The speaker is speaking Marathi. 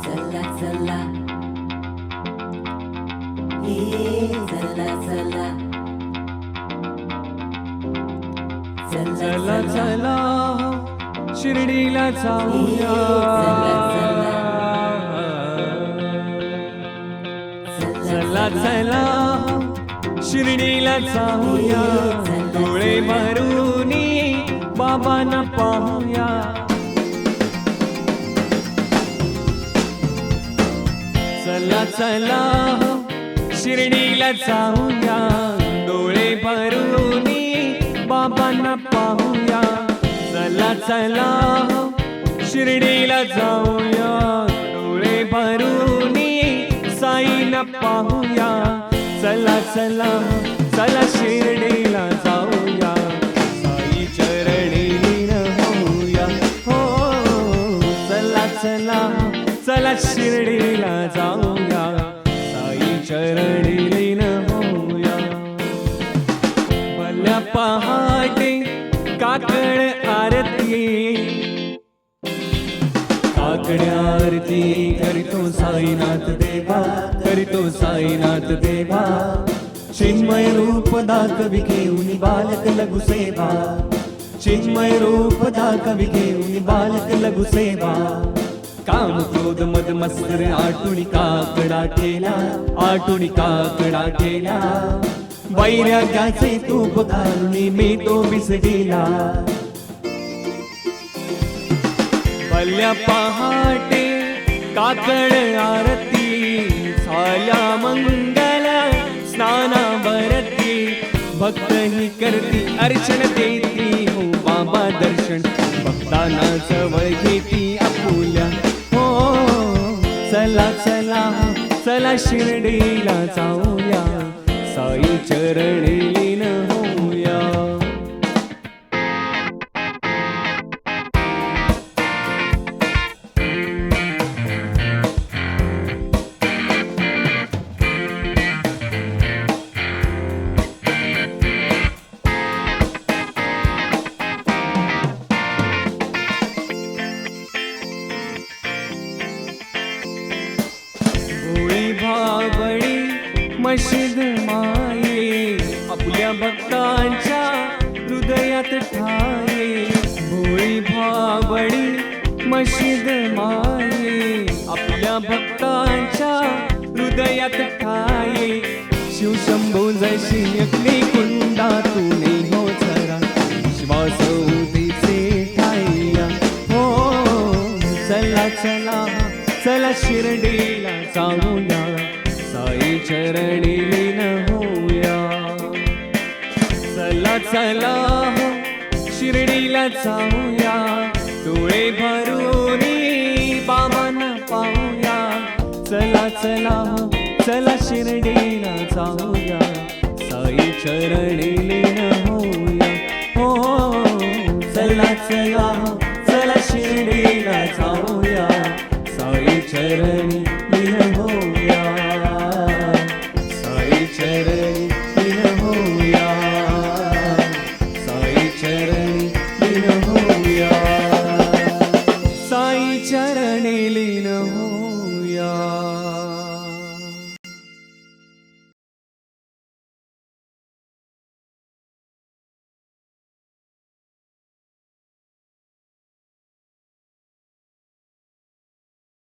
चला चला ये चला चला चला चला शिर्डीला जाऊया चला चला शिर्डीला जाऊया डोळे भरून बाबांना पाहूया चला चला शिर्डीला जाऊया डोळे भरून बाबांना पाहूया चला चला शिर्डीला जाऊया डोळे भरून साईला पाहूया चला चला चला शिर्डीला जाऊया साई चरणी लीन होऊया हो चला चला चला शिर्डीला जाऊया साई चरणी लीन होऊया भल्या पहाटे काकड आरती काकड आरती करीतो साईनाथ देवा करीतो साईनाथ देवा चिन्मय रूप दाखवी घेऊन बालक लघु सेवा चिन्मय रूप दाखवी घेऊन बालक लघु सेवा काम क्रोध मद मत्सर आठुणी काकडा केला आठुणी काकडा केला वैराग्याचे तूप घालून मी तो विसरीला भल्या पहाटे काकड आरती झाल्या मंगल स्नानावरती भक्त ही करती अर्चन देती हो बाबा दर्शन भक्तांना जवळ घेती आपुल्या हो चला चला चला शिर्डीला जाऊया साई चरणी लीन होऊया भोळी भाबडी मशीद माये आपल्या भक्तांच्या हृदयात ठाये भोळी भाबडी मशीद माये आपल्या भक्तांच्या हृदयात ठाये शिवशंभू जशी अग्नी कुंडातून हो जरा विश्वास उदीचे ठाया हो चला चला चला शिर्डीला जाऊया साई चरणी लीन होऊया चला चला शिर्डीला जाऊया डोळे भरून बाबांना पाहूया चला चला चला शिर्डीला जाऊया साई चरणी लीन होऊया हो चला चला चला शिर्डीला जाऊया साई चरणी लीन होऊया साई चरणी लीन होऊया साई चरणी लीन होऊया साई चरणी लीन